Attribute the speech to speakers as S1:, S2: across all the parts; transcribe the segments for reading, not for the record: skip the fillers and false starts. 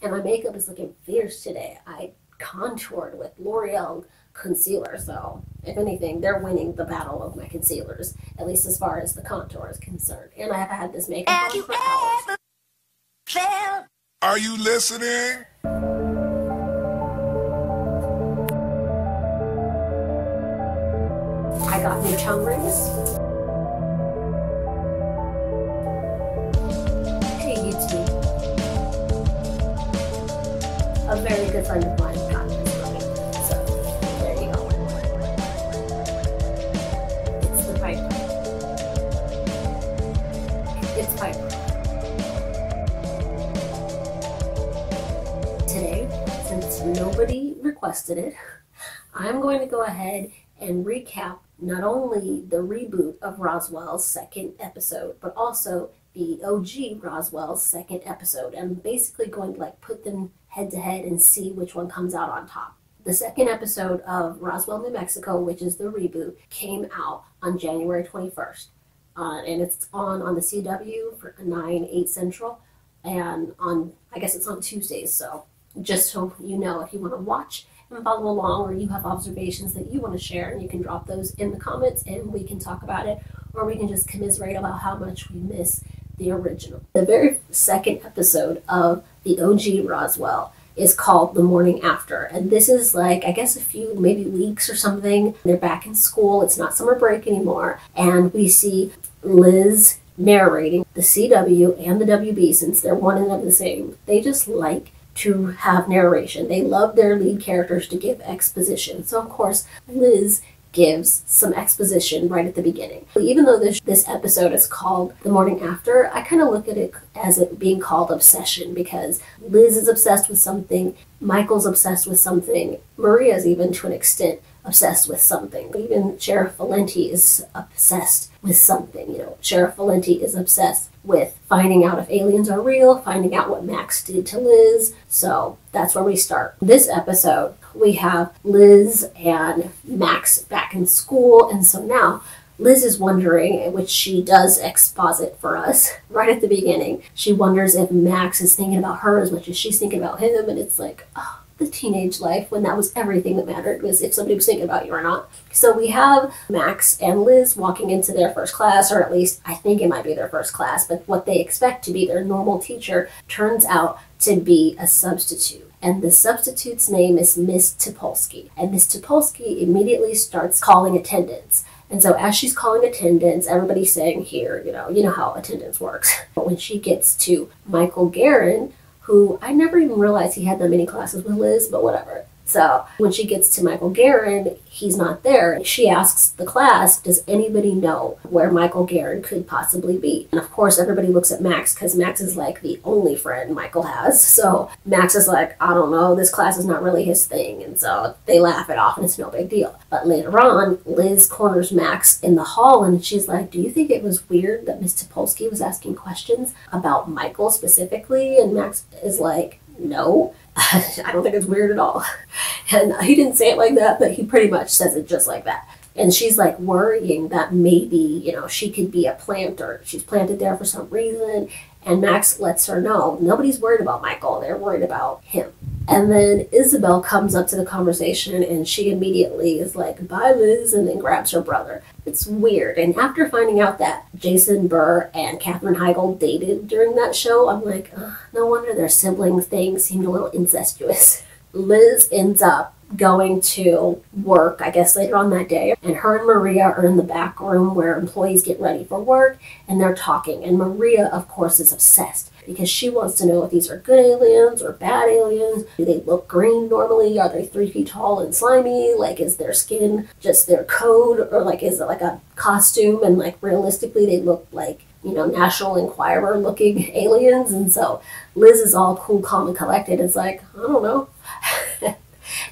S1: And my makeup is looking fierce today. I contoured with L'Oreal concealer, so if anything, they're winning the battle of my concealers, at least as far as the contour is concerned. And I have had this makeup on for hours.
S2: Are you listening?
S1: I got new tongue rings. Hey YouTube. A very good friend of mine got this for me. So there you go. It's the Piper. It's Piper. Today, since nobody requested it, I'm going to go ahead and recap not only the reboot of Roswell's second episode, but also the OG Roswell's second episode. I'm basically going to put them head to head and see which one comes out on top. The second episode of Roswell, New Mexico, which is the reboot, came out on January 21st. And it's on the CW for 9/8 Central. And I guess it's on Tuesdays. So just so you know, if you want to watch and follow along, or you have observations that you want to share, and you can drop those in the comments and we can talk about it, or we can just commiserate about how much we miss the original. The very second episode of the OG Roswell is called The Morning After, and this is I guess a few maybe weeks or something. They're back in school, it's not summer break anymore, and we see Liz narrating. The CW and the WB, since they're one and the same, they just like to have narration. They love their lead characters to give exposition. So of course, Liz gives some exposition right at the beginning. Even though this episode is called The Morning After, I kind of look at it as it being called obsession, because Liz is obsessed with something, Michael's obsessed with something, Maria's even to an extent obsessed with something. Even Sheriff Valenti is obsessed with something. Sheriff Valenti is obsessed with finding out if aliens are real, finding out what Max did to Liz. So that's where we start. This episode, we have Liz and Max back in school, and so now Liz is wondering, which she does exposit for us right at the beginning, she wonders if Max is thinking about her as much as she's thinking about him, and it's the teenage life when that was everything that mattered, was if somebody was thinking about you or not. So we have Max and Liz walking into their first class, or at least I think it might be their first class, but what they expect to be their normal teacher turns out to be a substitute. And the substitute's name is Miss Topolsky. And Miss Topolsky immediately starts calling attendance. And so as she's calling attendance, everybody's saying here, you know how attendance works. But when she gets to Michael Guerin, who I never even realized he had that many classes with Liz, but whatever. So when she gets to Michael Guerin, he's not there. She asks the class, does anybody know where Michael Guerin could possibly be? And of course, everybody looks at Max, because Max is the only friend Michael has. So Max is I don't know, this class is not really his thing. And so they laugh it off and it's no big deal. But later on, Liz corners Max in the hall and she's like, do you think it was weird that Miss Topolsky was asking questions about Michael specifically? And Max is like, no. I don't think it's weird at all. And he didn't say it like that, but he pretty much says it just like that. And she's worrying that maybe, she could be a planter. She's planted there for some reason. And Max lets her know nobody's worried about Michael. They're worried about him. And then Isabel comes up to the conversation and she immediately is like, bye Liz, and then grabs her brother. It's weird. And after finding out that Jason Burr and Katherine Heigl dated during that show, I'm like, no wonder their sibling thing seemed a little incestuous. Liz ends up going to work, I guess later on that day, and her and Maria are in the back room where employees get ready for work, and they're talking. And Maria, of course, is obsessed because she wants to know if these are good aliens or bad aliens. Do they look green normally? Are they 3 feet tall and slimy? Is their skin just their code, or is it a costume? And realistically, they look like National Enquirer looking aliens. And so Liz is all cool, calm, and collected. It's I don't know.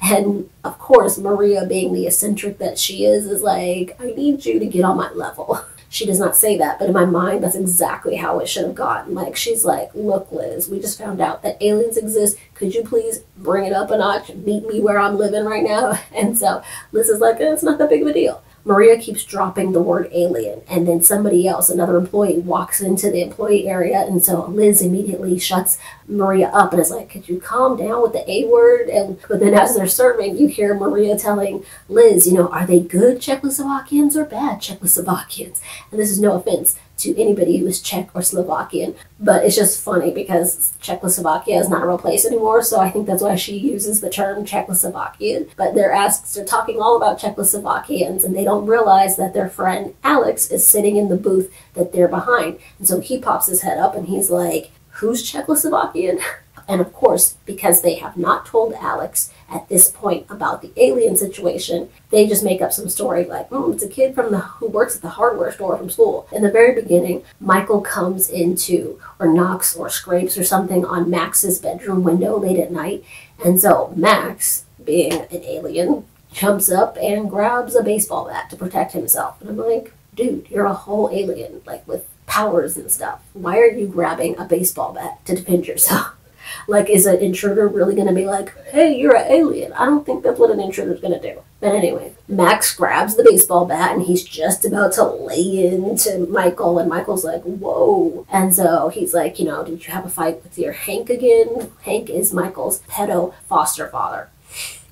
S1: And of course, Maria, being the eccentric that she is I need you to get on my level. She does not say that, but in my mind, that's exactly how it should have gone. She's like, look, Liz, we just found out that aliens exist. Could you please bring it up a notch? Meet me where I'm living right now. And so Liz is like, it's not that big of a deal. Maria keeps dropping the word alien, and then somebody else, another employee, walks into the employee area, and so Liz immediately shuts Maria up and is like, could you calm down with the A word? But then as they're serving, you hear Maria telling Liz, are they good Czechoslovakians or bad Czechoslovakians? And this is no offense to anybody who is Czech or Slovakian, but it's just funny because Czechoslovakia is not a real place anymore, so I think that's why she uses the term Czechoslovakian. But they're talking all about Czechoslovakians, and they don't realize that their friend Alex is sitting in the booth that they're behind. And so he pops his head up and he's like, who's Czechoslovakian? And of course, because they have not told Alex at this point about the alien situation, they just make up some story like, it's a kid who works at the hardware store from school. In the very beginning, Michael comes into or knocks or scrapes or something on Max's bedroom window late at night. And so Max, being an alien, jumps up and grabs a baseball bat to protect himself. And I'm like, dude, you're a whole alien, like with powers and stuff. Why are you grabbing a baseball bat to defend yourself? Like, is an intruder really going to be like, hey, you're an alien? I don't think that's what an intruder's going to do. But anyway, Max grabs the baseball bat and he's just about to lay into Michael, and Michael's like, whoa. And so he's like, did you have a fight with your Hank again? Hank is Michael's pedo foster father.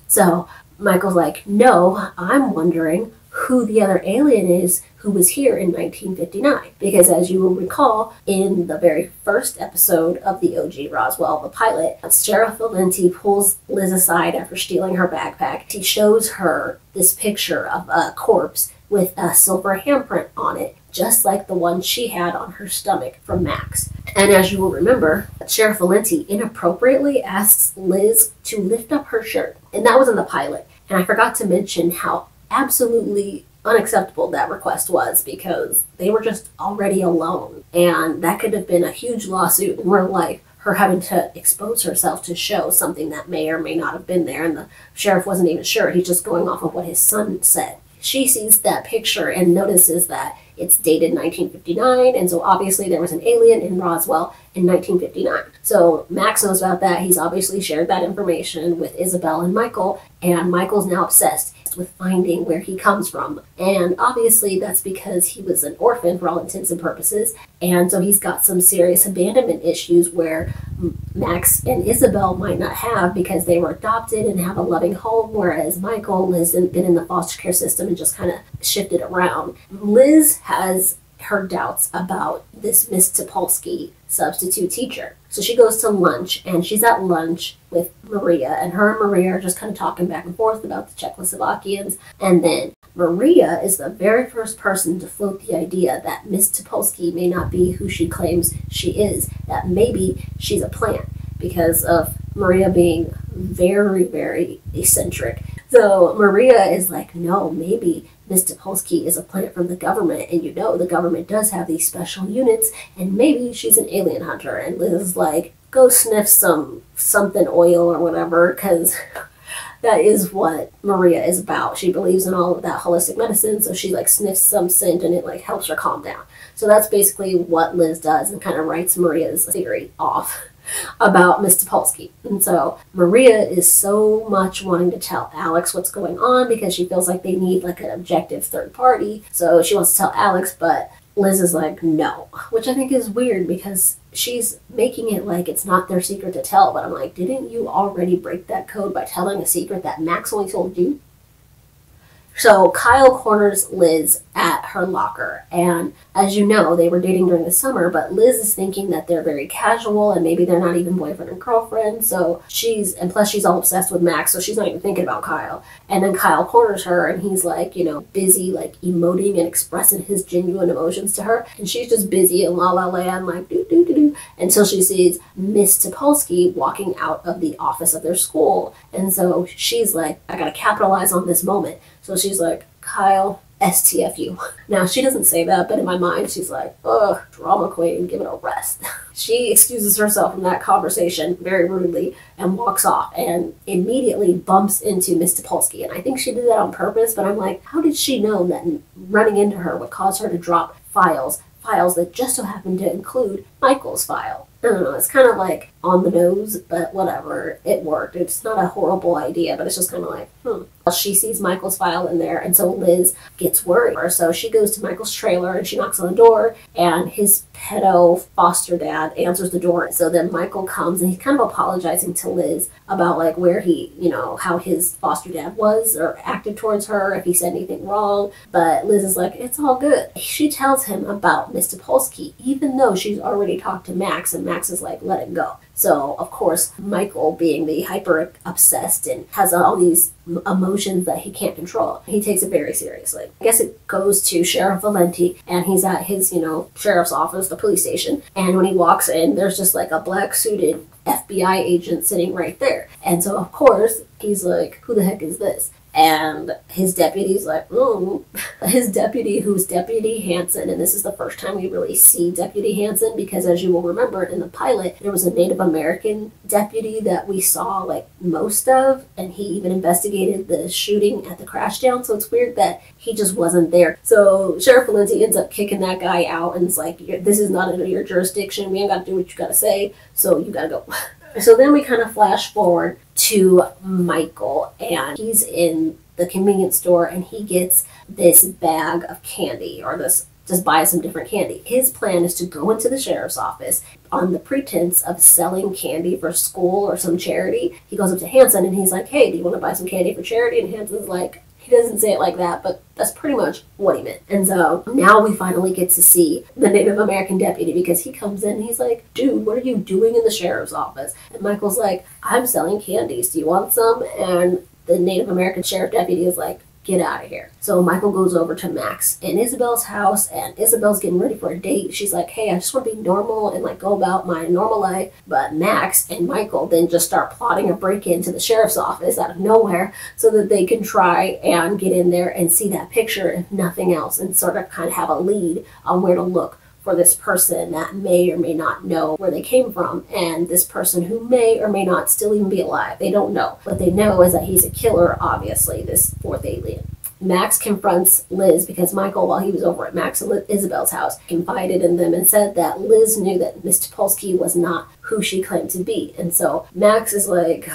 S1: So Michael's like, no, I'm wondering who the other alien is who was here in 1959. Because as you will recall, in the very first episode of the OG Roswell, the pilot, Sheriff Valenti pulls Liz aside after stealing her backpack. He shows her this picture of a corpse with a silver handprint on it, just like the one she had on her stomach from Max. And as you will remember, Sheriff Valenti inappropriately asks Liz to lift up her shirt. And that was in the pilot. And I forgot to mention how absolutely unacceptable that request was, because they were just already alone, and that could have been a huge lawsuit in real life, her having to expose herself to show something that may or may not have been there, and the sheriff wasn't even sure. He's just going off of what his son said. She sees that picture and notices that it's dated 1959, and so obviously there was an alien in Roswell in 1959. So Max knows about that. He's obviously shared that information with Isabel and Michael, and Michael's now obsessed with finding where he comes from. And obviously that's because he was an orphan for all intents and purposes, and so he's got some serious abandonment issues where Max and Isabel might not have, because they were adopted and have a loving home, whereas Michael has been in the foster care system and just kind of shifted around. Liz has her doubts about this Miss Topolsky substitute teacher. So she goes to lunch, and she's at lunch with Maria, and her and Maria are just kind of talking back and forth about the Czechoslovakians. And then Maria is the very first person to float the idea that Miss Topolsky may not be who she claims she is, that maybe she's a plant, because of Maria being very, very eccentric. So Maria is like, no, maybe Miss Topolsky is a plant from the government, and the government does have these special units, and maybe she's an alien hunter. And Liz is like, go sniff something oil or whatever, because that is what Maria is about. She believes in all of that holistic medicine, so she sniffs some scent and it helps her calm down. So that's basically what Liz does, and kind of writes Maria's theory off about Miss Topolsky. And so Maria is so much wanting to tell Alex what's going on, because she feels like they need an objective third party. So she wants to tell Alex, but Liz is like, no, which I think is weird, because she's making it like it's not their secret to tell. But I'm like, didn't you already break that code by telling a secret that Max only told you? So Kyle corners Liz at her locker, and as you know, they were dating during the summer, but Liz is thinking that they're very casual and maybe they're not even boyfriend and girlfriend. So and plus she's all obsessed with Max, so she's not even thinking about Kyle. And then Kyle corners her, and he's busy emoting and expressing his genuine emotions to her, and she's just busy in La La Land do until she sees Miss Topolsky walking out of the office of their school. And so she's like, I gotta capitalize on this moment. So she's like, Kyle, STFU. Now, she doesn't say that, but in my mind, she's like, ugh, drama queen, give it a rest. She excuses herself from that conversation very rudely and walks off, and immediately bumps into Miss Topolsky. And I think she did that on purpose, but I'm like, how did she know that running into her would cause her to drop files that just so happen to include Michael's file? I don't know, it's kind of on the nose, but whatever, it worked. It's not a horrible idea, but it's just kind of like, She sees Michael's file in there, and so Liz gets worried. So she goes to Michael's trailer and she knocks on the door, and his pedo foster dad answers the door. So then Michael comes and he's kind of apologizing to Liz about like where he, how his foster dad was or acted towards her, if he said anything wrong. But Liz is like, it's all good. She tells him about Miss Topolsky, even though she's already talked to Max, and Max is like, let it go. So, of course, Michael, being the hyper-obsessed and has all these emotions that he can't control, he takes it very seriously. I guess it goes to Sheriff Valenti, and he's at his, sheriff's office, the police station, and when he walks in, there's just like a black-suited FBI agent sitting right there. And so, of course, he's like, who the heck is this? And his deputy's like, His deputy, who's Deputy Hansen, and this is the first time we really see Deputy Hansen, because as you will remember in the pilot, there was a Native American deputy that we saw like most of, and he even investigated the shooting at the crash down, so it's weird that he just wasn't there. So Sheriff Valenti ends up kicking that guy out, and it's like, this is not under your jurisdiction, we ain't got to do what you got to say, so you got to go. So then we kind of flash forward to Michael, and he's in the convenience store, and he gets this bag of candy, or just buy some different candy. His plan is to go into the sheriff's office on the pretense of selling candy for school or some charity. He goes up to Hansen and he's like, hey, do you want to buy some candy for charity? And Hansen's like, he doesn't say it like that, but that's pretty much what he meant. And so now we finally get to see the Native American deputy, because he comes in and he's like, dude, what are you doing in the sheriff's office? And Michael's like, I'm selling candies. Do you want some? And the Native American sheriff deputy is like, get out of here. So Michael goes over to Max and Isabel's house, and Isabel's getting ready for a date. She's like, hey, I just want to be normal and like go about my normal life. But Max and Michael then just start plotting a break-in to the sheriff's office out of nowhere so that they can try and get in there and see that picture, if nothing else, and sort of kind of have a lead on where to look for this person that may or may not know where they came from, and this person who may or may not still even be alive. They don't know. What they know is that he's a killer, obviously, this fourth alien. Max confronts Liz because Michael, while he was over at Max and Isabel's house, confided in them and said that Liz knew that Miss Topolsky was not who she claimed to be. And so Max is like,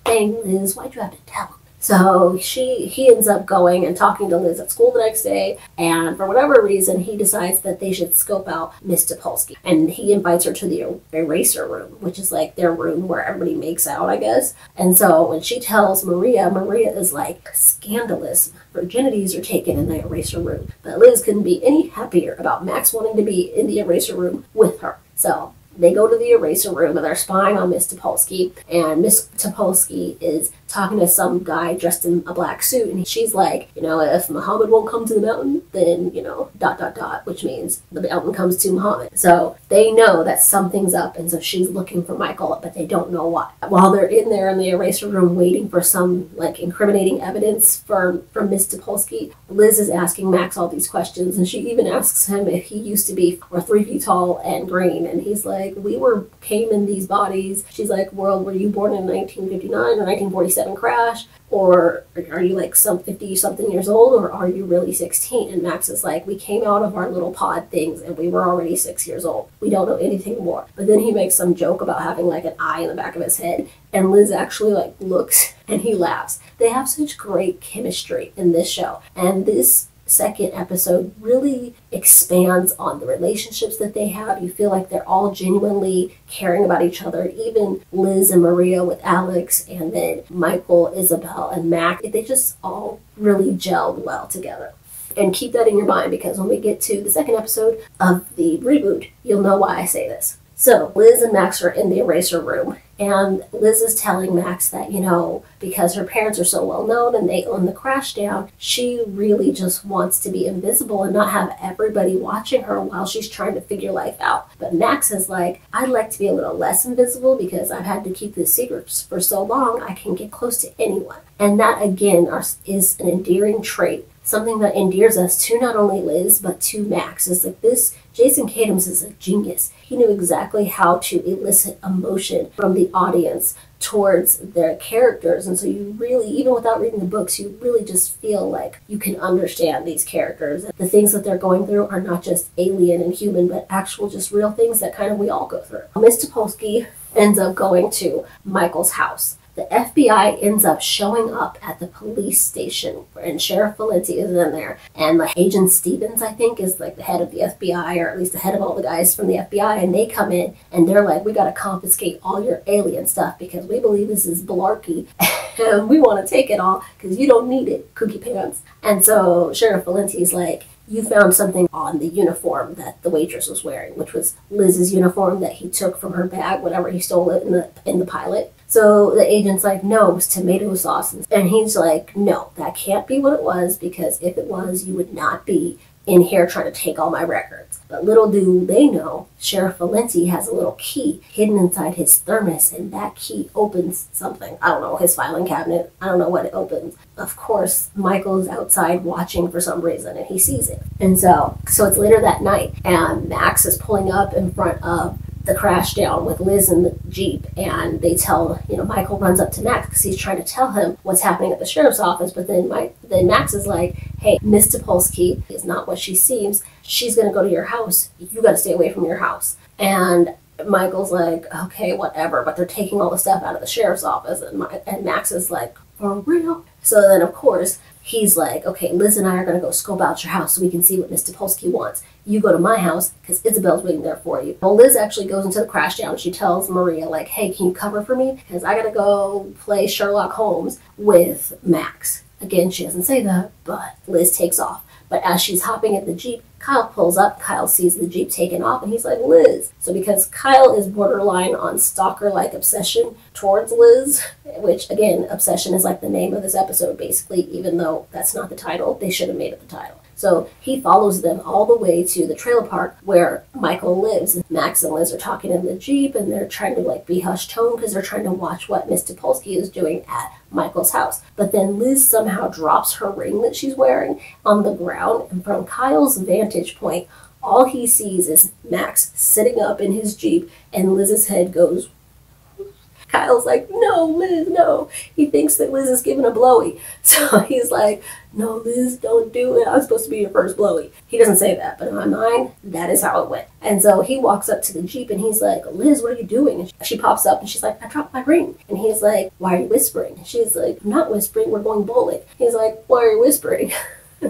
S1: dang, Liz, why'd you have to tell him? So he ends up going and talking to Liz at school the next day, and for whatever reason, he decides that they should scope out Miss Topolsky. And he invites her to the eraser room, which is like their room where everybody makes out, I guess. And so when she tells Maria is like, scandalous. Virginities are taken in the eraser room. But Liz couldn't be any happier about Max wanting to be in the eraser room with her. So they go to the eraser room and they're spying on Miss Topolsky, and Miss Topolsky is talking to some guy dressed in a black suit, and she's like, if Muhammad won't come to the mountain, then, which means the mountain comes to Muhammad. So they know that something's up, and so she's looking for Michael, but they don't know what. While they're in there in the eraser room waiting for some incriminating evidence from Miss Topolsky, Liz is asking Max all these questions, and she even asks him if he used to be 3 feet tall and green, and he's like, we came in these bodies. She's like, well, were you born in 1959 or 1947 crash? Or are you like some 50-something years old, or are you really 16? And Max is like, we came out of our little pod things and we were already 6 years old. We don't know anything more. But then he makes some joke about having like an eye in the back of his head, and Liz actually looks and he laughs. They have such great chemistry in this show. And this second episode really expands on the relationships that they have. You feel like they're all genuinely caring about each other. Even Liz and Maria with Alex, and then Michael, Isabel, and Mac. They just all really gelled well together. And keep that in your mind, because when we get to the second episode of the reboot, you'll know why I say this. So Liz and Max are in the eraser room, and Liz is telling Max that, because her parents are so well known and they own the crash down, she really just wants to be invisible and not have everybody watching her while she's trying to figure life out. But Max is like, I'd like to be a little less invisible because I've had to keep this secret for so long, I can get close to anyone. And that, again, is an endearing trait. Something that endears us to not only Liz, but to Max. Is like this, Jason Katims is a genius. He knew exactly how to elicit emotion from the audience towards their characters. And so you really, even without reading the books, you really just feel like you can understand these characters. The things that they're going through are not just alien and human, but actual just real things that kind of we all go through. Miss Topolsky ends up going to Michael's house. The FBI ends up showing up at the police station, and Sheriff Valenti is in there, and like Agent Stevens, I think, is like the head of the FBI, or at least the head of all the guys from the FBI, and they come in and they're like, we gotta confiscate all your alien stuff because we believe this is malarkey and we want to take it all because you don't need it, cookie pants. And so Sheriff Valenti's like, you found something on the uniform that the waitress was wearing, which was Liz's uniform that he took from her bag whenever he stole it in the pilot. So the agent's like, no, it was tomato sauce. And he's like, no, that can't be what it was, because if it was, you would not be in here trying to take all my records. But little do they know, Sheriff Valenti has a little key hidden inside his thermos, and that key opens something. I don't know, his filing cabinet. I don't know what it opens. Of course, Michael's outside watching for some reason, and he sees it. And so it's later that night, and Max is pulling up in front of the crash down with Liz in the Jeep, and they tell, Michael runs up to Max because he's trying to tell him what's happening at the sheriff's office, but then Max is like, hey, Miss Topolsky is not what she seems. She's going to go to your house. You got to stay away from your house. And Michael's like, okay, whatever, but they're taking all the stuff out of the sheriff's office, and Max is like, for real? So then, of course, he's like, okay, Liz and I are going to go scope out your house so we can see what Miss Topolsky wants. You go to my house because Isabel's waiting there for you. Well, Liz actually goes into the crash down. She tells Maria, like, hey, can you cover for me? Because I got to go play Sherlock Holmes with Max. Again, she doesn't say that, but Liz takes off. But as she's hopping in the Jeep, Kyle pulls up. Kyle sees the Jeep taking off, and he's like, Liz. So because Kyle is borderline on stalker-like obsession towards Liz, which, again, obsession is like the name of this episode, basically, even though that's not the title. They should have made it the title. So he follows them all the way to the trailer park where Michael lives. And Max and Liz are talking in the Jeep, and they're trying to like be hushed tone because they're trying to watch what Miss Topolsky is doing at Michael's house. But then Liz somehow drops her ring that she's wearing on the ground, and from Kyle's vantage point, all he sees is Max sitting up in his Jeep, and Liz's head goes. Kyle's like, no, Liz, no. He thinks that Liz is giving a blowy. So he's like, no, Liz, don't do it. I'm supposed to be your first blowy. He doesn't say that, but in my mind, that is how it went. And so he walks up to the Jeep, and he's like, Liz, what are you doing? And she pops up, and she's like, I dropped my ring. And he's like, why are you whispering? And she's like, I'm not whispering. We're going bowling. He's like, why are you whispering?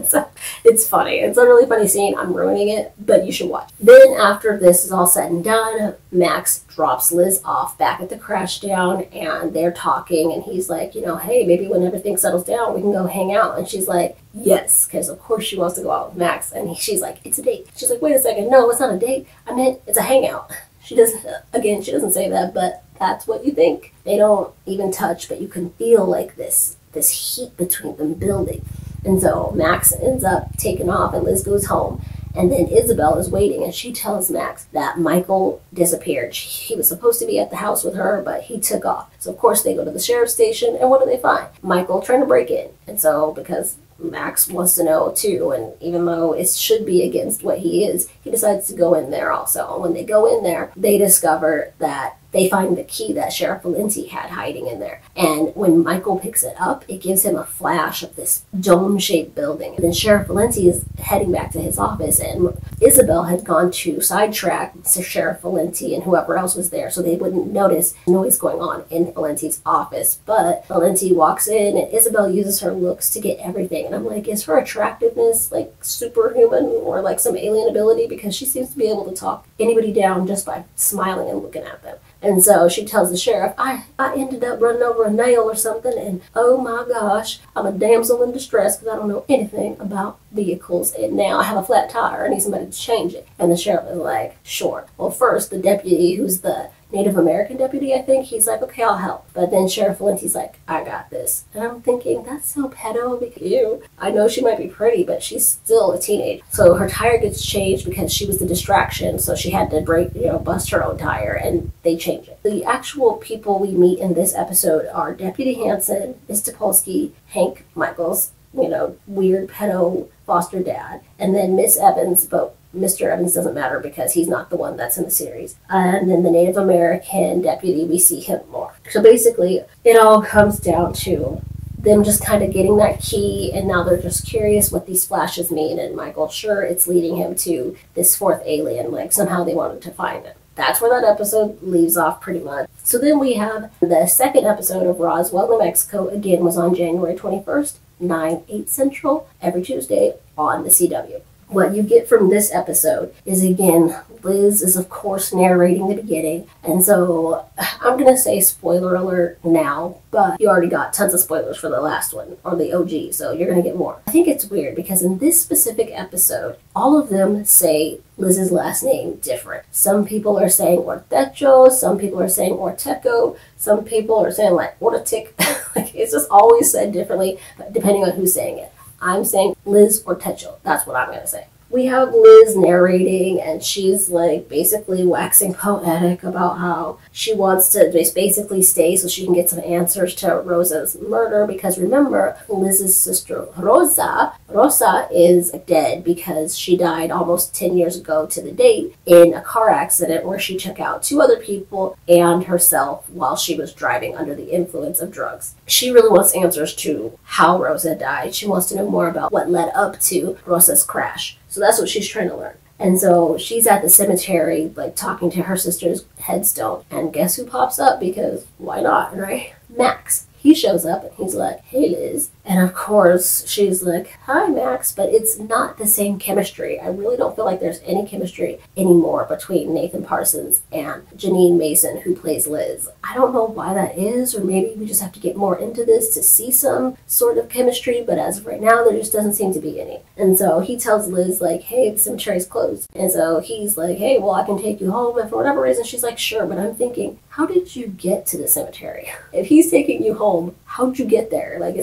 S1: So it's funny. It's a really funny scene. I'm ruining it, but you should watch. Then after this is all said and done, Max drops Liz off back at the crash down, and they're talking, and he's like, hey, maybe when everything settles down, we can go hang out. And she's like, yes, because of course she wants to go out with Max. And she's like, it's a date. She's like, wait a second. No, it's not a date. I meant it's a hangout. She doesn't say that, but that's what you think. They don't even touch, but you can feel like this heat between them building. And so Max ends up taking off, and Liz goes home. And then Isabel is waiting, and she tells Max that Michael disappeared. He was supposed to be at the house with her, but he took off. So, of course, they go to the sheriff's station, and what do they find? Michael trying to break in. And so, because Max wants to know, too, and even though it should be against what he is, he decides to go in there also. And when they go in there, they discover that they find the key that Sheriff Valenti had hiding in there. And when Michael picks it up, it gives him a flash of this dome-shaped building. And then Sheriff Valenti is heading back to his office, and Isabel had gone to sidetrack Sheriff Valenti and whoever else was there so they wouldn't notice noise going on in Valenti's office. But Valenti walks in, and Isabel uses her looks to get everything. And I'm like, is her attractiveness like superhuman or like some alien ability? Because she seems to be able to talk anybody down just by smiling and looking at them. And so she tells the sheriff, I ended up running over a nail or something, and oh my gosh, I'm a damsel in distress because I don't know anything about vehicles, and now I have a flat tire. I need somebody to change it. And the sheriff is like, sure. Well, first, the deputy, who's the Native American deputy, I think, he's like, okay, I'll help. But then Sheriff Valenti's like, I got this. And I'm thinking, that's so pedo, because ew. I know she might be pretty, but she's still a teenager. So her tire gets changed because she was the distraction, so she had to bust her own tire, and they change it. The actual people we meet in this episode are Deputy Hansen, Miss Topolsky, Hank Michaels, weird pedo foster dad, and then Miss Evans, but Mr. Evans doesn't matter because he's not the one that's in the series. And then the Native American deputy, we see him more. So basically, it all comes down to them just kind of getting that key, and now they're just curious what these flashes mean. And Michael, sure, it's leading him to this fourth alien. Like, somehow they wanted to find it. that's where that episode leaves off pretty much. So then we have the second episode of Roswell, New Mexico. Again, was on January 21st, 9/8 Central, every Tuesday on the CW. What you get from this episode is, again, Liz is of course narrating the beginning, and so I'm gonna say spoiler alert now, but you already got tons of spoilers for the last one, or the OG, so you're gonna get more. I think it's weird because in this specific episode, all of them say Liz's last name different. Some people are saying Ortecho, some people are saying Orteco, some people are saying like Ortetic. Like, it's just always said differently depending on who's saying it. I'm saying Liz Ortecho. That's what I'm going to say. We have Liz narrating, and she's like basically waxing poetic about how she wants to just basically stay so she can get some answers to Rosa's murder. Because remember, Liz's sister Rosa is dead because she died almost 10 years ago to the date in a car accident where she took out 2 other people and herself while she was driving under the influence of drugs. She really wants answers to how Rosa died. She wants to know more about what led up to Rosa's crash. So that's what she's trying to learn. And so she's at the cemetery, like talking to her sister's headstone. And guess who pops up? Because why not, right? Max. He shows up and he's like, hey, Liz. And of course, she's like, hi, Max. But it's not the same chemistry. I really don't feel like there's any chemistry anymore between Nathan Parsons and Janine Mason, who plays Liz. I don't know why that is, or maybe we just have to get more into this to see some sort of chemistry. But as of right now, there just doesn't seem to be any. And so he tells Liz, like, hey, the cemetery's closed. And so he's like, hey, well, I can take you home. And for whatever reason, she's like, sure. But I'm thinking, how did you get to the cemetery? If he's taking you home, how'd you get there? Like,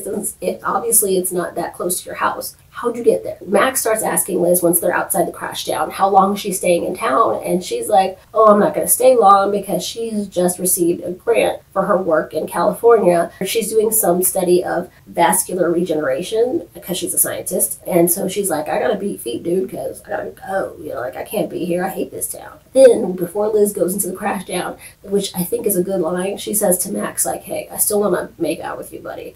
S1: obviously it's not that close to your house. How'd you get there? Max starts asking Liz once they're outside the crash down how long she's staying in town, and she's like, oh, I'm not going to stay long because she has just received a grant for her work in California. She's doing some study of vascular regeneration because she's a scientist, and so she's like, I gotta beat feet, dude, because I gotta go. You know, like, I can't be here. I hate this town. Then, before Liz goes into the crash down, which I think is a good line, she says to Max, like, hey, I still want to make out with you, buddy.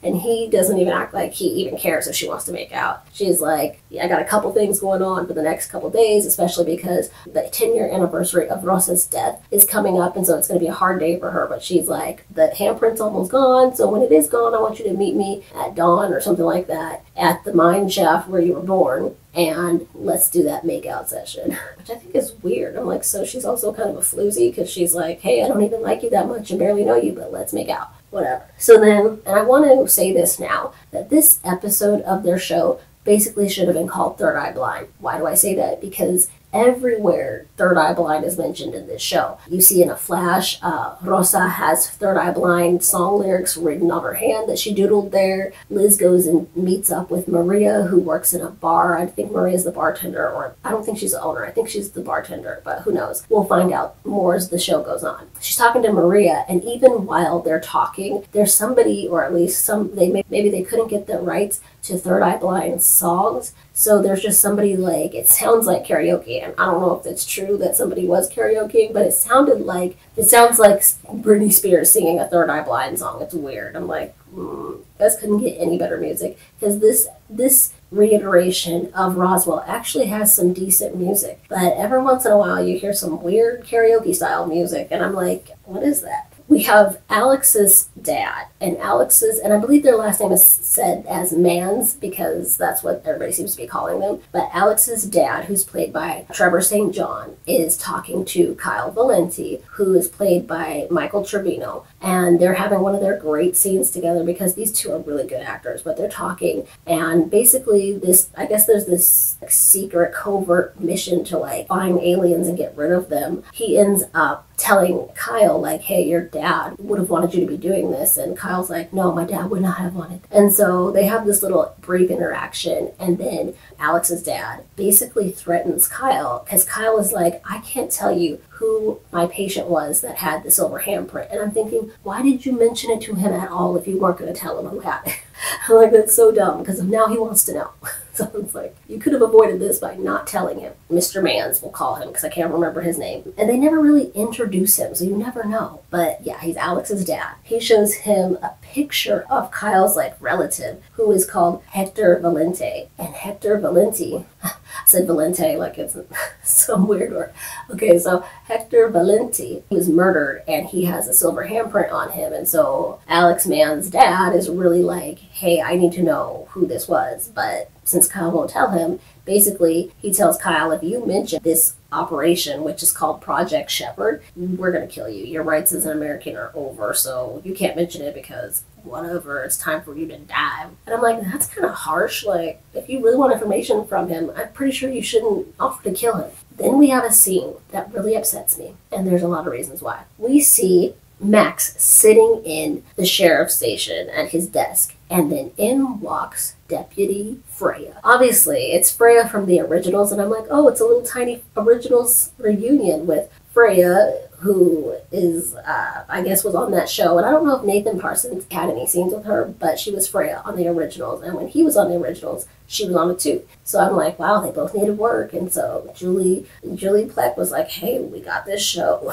S1: And he doesn't even act like he even cares if she wants to make out. She's like, yeah, I got a couple things going on for the next couple days, especially because the 10-year anniversary of Rosa's death is coming up, and so it's going to be a hard day for her. But she's like, the handprint's almost gone, so when it is gone, I want you to meet me at dawn or something like that at the mine shaft where you were born, and let's do that make-out session. Which I think is weird. I'm like, so she's also kind of a floozy because she's like, hey, I don't even like you that much and barely know you, but let's make out. Whatever. So then, and I want to say this now, that this episode of their show basically should have been called Third Eye Blind. Why do I say that? Because everywhere Third Eye Blind is mentioned in this show. You see in a flash, Rosa has Third Eye Blind song lyrics written on her hand that she doodled there. Liz goes and meets up with Maria, who works in a bar. I think Maria's the bartender, or I don't think she's the owner. I think she's the bartender, but who knows? We'll find out more as the show goes on. She's talking to Maria, and even while they're talking, there's somebody, or at least maybe they couldn't get the rights to Third Eye Blind's songs. So there's just somebody, like, it sounds like karaoke, and I don't know if it's true that somebody was karaokeing, but it sounds like Britney Spears singing a Third Eye Blind song. It's weird. I'm like, you guys couldn't get any better music, because this reiteration of Roswell actually has some decent music, but every once in a while you hear some weird karaoke style music, and I'm like, what is that? We have Alex's dad, and I believe their last name is said as Mans because that's what everybody seems to be calling them. But Alex's dad, who's played by Trevor St. John, is talking to Kyle Valenti, who is played by Michael Trevino. And they're having one of their great scenes together because these two are really good actors, but they're talking. And basically I guess there's this secret covert mission to like find aliens and get rid of them. He ends up telling Kyle, like, hey, your dad would have wanted you to be doing this. And Kyle's like, no, my dad would not have wanted. And so they have this little brief interaction. And then Alex's dad basically threatens Kyle because Kyle is like, I can't tell you who my patient was that had the silver handprint. And I'm thinking, why did you mention it to him at all if you weren't going to tell him who had it? I'm like, that's so dumb, because now he wants to know. So it's like, you could have avoided this by not telling him. Mr. Mans, we'll call him, because I can't remember his name. And they never really introduce him, so you never know. But yeah, he's Alex's dad. He shows him a picture of Kyle's like relative, who is called Hector Valente. And Hector Valente, I said Valente like it's some weird word. Okay, so Hector Valente was murdered and he has a silver handprint on him. And so Alex Mann's dad is really like, hey, I need to know who this was. But since Kyle won't tell him, basically he tells Kyle, if you mention this operation, which is called Project Shepherd, we're going to kill you. Your rights as an American are over, so you can't mention it because whatever, it's time for you to die. And I'm like, that's kind of harsh. Like, if you really want information from him, I'm pretty sure you shouldn't offer to kill him. Then we have a scene that really upsets me, and there's a lot of reasons why. We see Max sitting in the sheriff's station at his desk, and then in walks Deputy Freya. Obviously, it's Freya from the originals, and I'm like, oh, it's a little tiny originals reunion with Freya, who is, I guess, was on that show. And I don't know if Nathan Parsons had any scenes with her, but she was Freya on the originals. And when he was on the originals, she was on it too. So I'm like, wow, they both needed work. And so Julie Plec was like, hey, we got this show.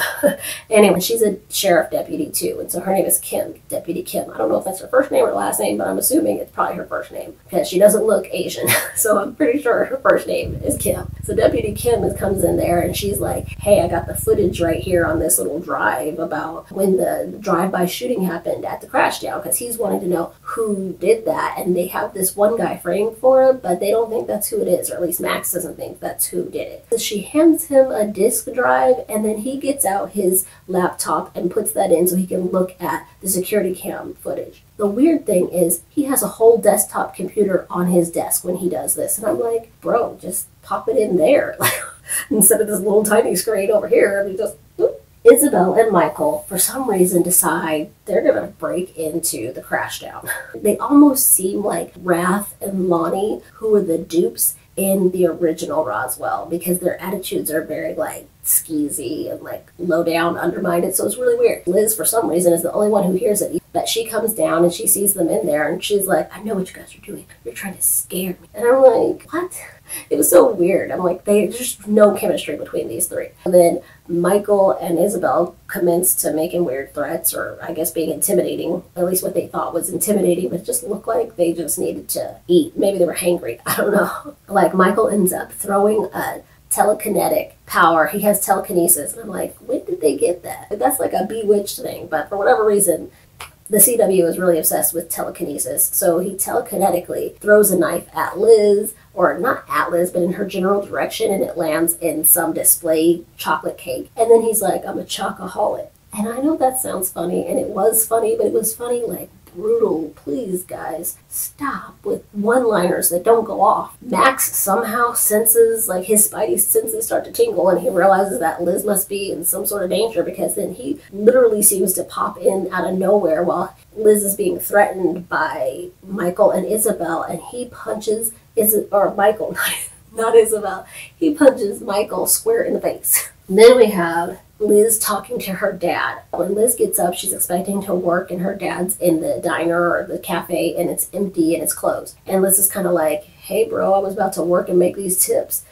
S1: Anyway, she's a sheriff deputy too. And so her name is Kim, Deputy Kim. I don't know if that's her first name or last name, but I'm assuming it's probably her first name because she doesn't look Asian. So I'm pretty sure her first name is Kim. So Deputy Kim comes in there and she's like, hey, I got the footage right here on this little drive about when the drive-by shooting happened at the crash down, because he's wanting to know who did that. And they have this one guy framed for him, but they don't think that's who it is, or at least Max doesn't think that's who did it. So she hands him a disk drive, and then he gets out his laptop and puts that in so he can look at the security cam footage. The weird thing is he has a whole desktop computer on his desk when he does this. And I'm like, bro, just pop it in there. Like, instead of this little tiny screen over here, I mean, just whoop. Isabel and Michael, for some reason, decide they're going to break into the crash down. They almost seem like Wrath and Lonnie, who were the dupes in the original Roswell, because their attitudes are very, like, skeezy and, like, low down, undermined. So it's really weird. Liz, for some reason, is the only one who hears it. But she comes down and she sees them in there, and she's like, I know what you guys are doing. You're trying to scare me. And I'm like, what? It was so weird. I'm like, there's just no chemistry between these three. And then Michael and Isabel commence to making weird threats, or I guess being intimidating, at least what they thought was intimidating, but it just looked like they just needed to eat. Maybe they were hangry. I don't know. Like, Michael ends up throwing a telekinetic power. He has telekinesis. And I'm like, when did they get that? That's like a bewitched thing. But for whatever reason, the CW is really obsessed with telekinesis. So he telekinetically throws a knife at Liz, or not at Liz, but in her general direction, and it lands in some display chocolate cake. And then he's like, I'm a chocoholic. And I know that sounds funny, and it was funny, but it was funny like brutal. Please, guys, stop with one-liners that don't go off. Max somehow senses, like his spidey senses start to tingle, and he realizes that Liz must be in some sort of danger, because then he literally seems to pop in out of nowhere while Liz is being threatened by Michael and Isabel, and he punches Michael, not Isabel. He punches Michael square in the face. Then we have Liz talking to her dad. When Liz gets up, she's expecting to work, and her dad's in the diner or the cafe, and it's empty and it's closed. And Liz is kind of like, hey, bro, I was about to work and make these tips.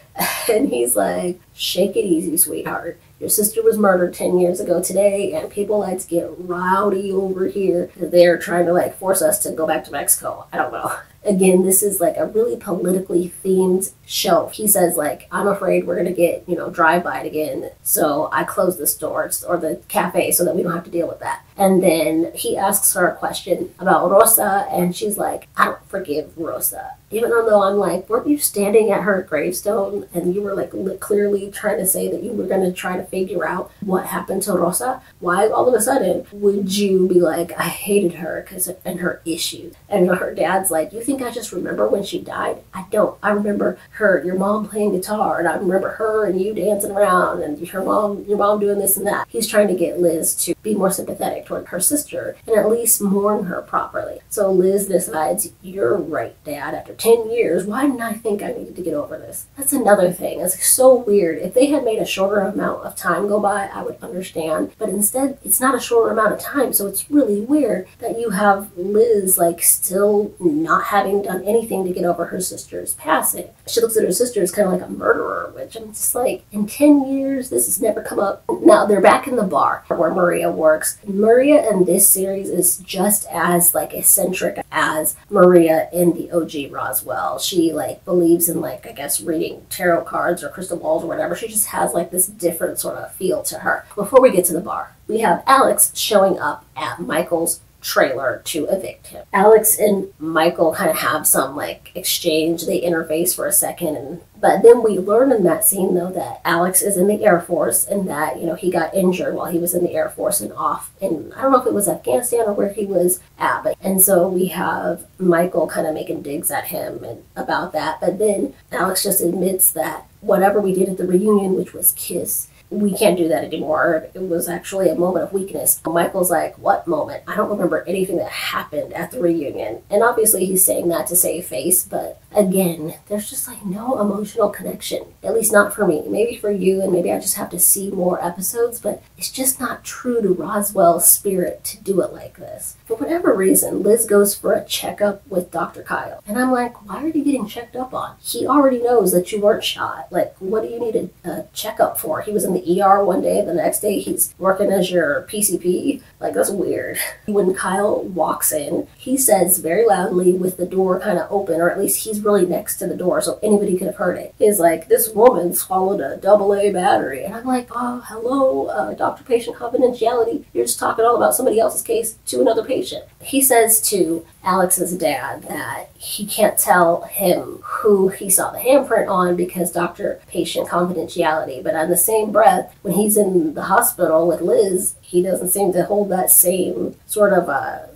S1: And he's like, shake it easy, sweetheart. Your sister was murdered 10 years ago today, and people like to get rowdy over here. They're trying to, like, force us to go back to Mexico. I don't know. Again, this is like a really politically themed show. He says, like, I'm afraid we're going to get, drive-by again. So I closed the store or the cafe so that we don't have to deal with that. And then he asks her a question about Rosa, and she's like, I don't forgive Rosa. Even though I'm like, weren't you standing at her gravestone and you were like clearly trying to say that you were going to try to figure out what happened to Rosa? Why all of a sudden would you be like, I hated her and her issues? And her dad's like, you think I just remember when she died? I don't. I remember your mom playing guitar, and I remember her and you dancing around, and your mom doing this and that. He's trying to get Liz to be more sympathetic toward her sister and at least mourn her properly. So Liz decides, you're right, Dad. After 10 years, why didn't I think I needed to get over this? That's another thing. It's so weird. If they had made a shorter amount of time go by, I would understand. But instead, it's not a shorter amount of time, so it's really weird that you have Liz, like, still not having having done anything to get over her sister's passing. She looks at her sister as kind of like a murderer, which I'm just like, in 10 years, this has never come up. Now, they're back in the bar where Maria works. Maria in this series is just as like eccentric as Maria in the OG Roswell. She like believes in like, I guess, reading tarot cards or crystal balls or whatever. She just has like this different sort of feel to her. Before we get to the bar, we have Alex showing up at Michael's trailer to evict him. Alex and Michael kind of have some like exchange. They interface for a second, but then we learn in that scene though that Alex is in the Air Force and that, you know, he got injured while he was in the Air Force and off, and I don't know if it was Afghanistan or where he was at, and so we have Michael kind of making digs at him and about that, but then Alex just admits that whatever we did at the reunion, which was kiss, we can't do that anymore. It was actually a moment of weakness. Michael's like, what moment? I don't remember anything that happened at the reunion. And obviously he's saying that to save face, but again, there's just like no emotional connection. At least not for me. Maybe for you, and maybe I just have to see more episodes, but it's just not true to Roswell's spirit to do it like this. For whatever reason, Liz goes for a checkup with Dr. Kyle. And I'm like, why are you getting checked up on? He already knows that you weren't shot. Like, what do you need a checkup for? He was in the ER one day, the next day he's working as your PCP. Like, that's weird. When Kyle walks in, he says very loudly with the door kind of open, or at least he's really next to the door so anybody could have heard it. He's like, this woman swallowed a AA battery. And I'm like, oh, hello, doctor-patient confidentiality. You're just talking all about somebody else's case to another patient. He says to Alex's dad that he can't tell him who he saw the handprint on because doctor-patient confidentiality. But on the same breath, when he's in the hospital with Liz, he doesn't seem to hold that same sort of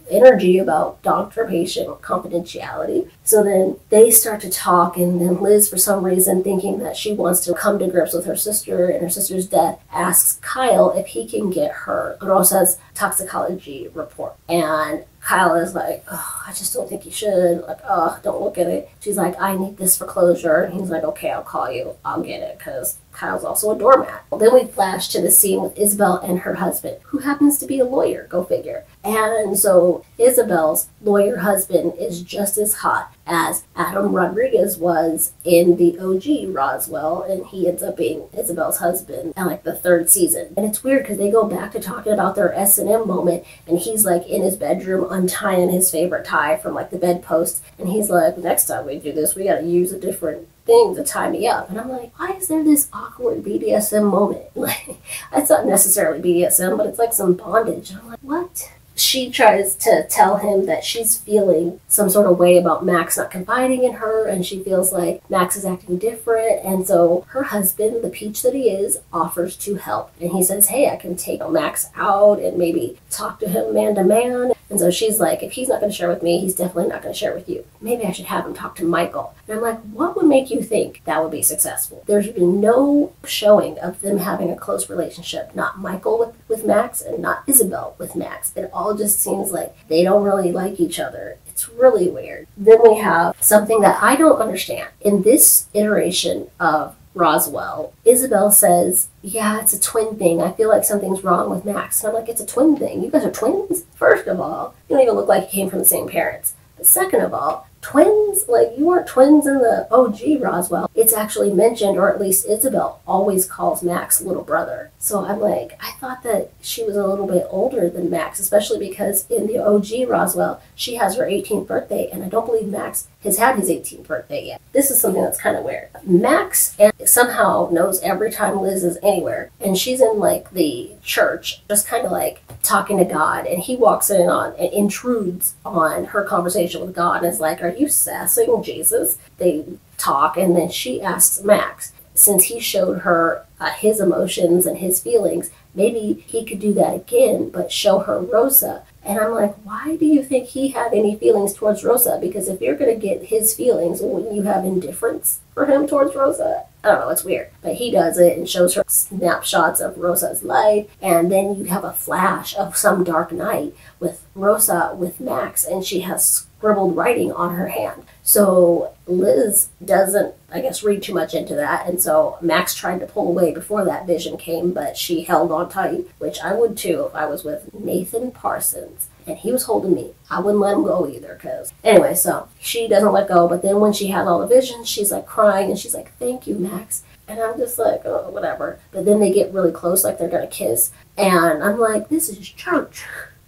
S1: energy about doctor-patient confidentiality. So then they start to talk, and then Liz, for some reason, thinking that she wants to come to grips with her sister and her sister's death, asks Kyle if he can get her Rosa's toxicology report. And Kyle is like, oh, I just don't think you should. Like, oh, don't look at it. She's like, I need this for closure. And he's like, okay, I'll call you. I'll get it, because Kyle's also a doormat. Well, then we flash to the scene with Isabel and her husband, who happens to be a lawyer, go figure. And so Isabel's lawyer husband is just as hot as Adam Rodriguez was in the OG Roswell, and he ends up being Isabel's husband in like the third season. And it's weird because they go back to talking about their S&M moment, and he's like in his bedroom untying his favorite tie from like the bedpost, and he's like, next time we do this, we gotta use a different thing to tie me up. And I'm like, why is there this awkward BDSM moment? Like, it's not necessarily BDSM, but it's like some bondage. And I'm like, what? She tries to tell him that she's feeling some sort of way about Max not confiding in her, and she feels like Max is acting different. And so her husband, the peach that he is, offers to help. And he says, hey, I can take Max out and maybe talk to him man to man. And so she's like, if he's not going to share with me, he's definitely not going to share with you. Maybe I should have him talk to Michael. And I'm like, what would make you think that would be successful? There's been no showing of them having a close relationship. Not Michael with Max and not Isabel with Max. It all just seems like they don't really like each other. It's really weird. Then we have something that I don't understand. In this iteration of Roswell, Isabel says, yeah, it's a twin thing. I feel like something's wrong with Max. And I'm like, it's a twin thing. You guys are twins? First of all, you don't even look like you came from the same parents. But second of all, twins? Like, you weren't twins in the OG Roswell. It's actually mentioned, or at least Isabel always calls Max little brother. So I'm like, I thought that she was a little bit older than Max, especially because in the OG Roswell, she has her 18th birthday, and I don't believe Max has had his 18th birthday yet. This is something that's kind of weird. Max somehow knows every time Liz is anywhere, and she's in like the church, just kind of like talking to God, and he walks in on and intrudes on her conversation with God and is like, are you sassing Jesus? They talk, and then she asks Max, since he showed her his emotions and his feelings, maybe he could do that again, but show her Rosa. And I'm like, why do you think he had any feelings towards Rosa? Because if you're going to get his feelings, wouldn't you have indifference for him towards Rosa? I don't know, it's weird. But he does it and shows her snapshots of Rosa's life. And then you have a flash of some dark night with Rosa with Max, and she has scribbled writing on her hand. So Liz doesn't, I guess, read too much into that. And so Max tried to pull away before that vision came, but she held on tight, which I would too if I was with Nathan Parsons and he was holding me. I wouldn't let him go either, because anyway, so she doesn't let go. But then when she had all the visions, she's like crying and she's like, thank you, Max. And I'm just like, oh, whatever. But then they get really close, like they're gonna kiss, and I'm like, this is church.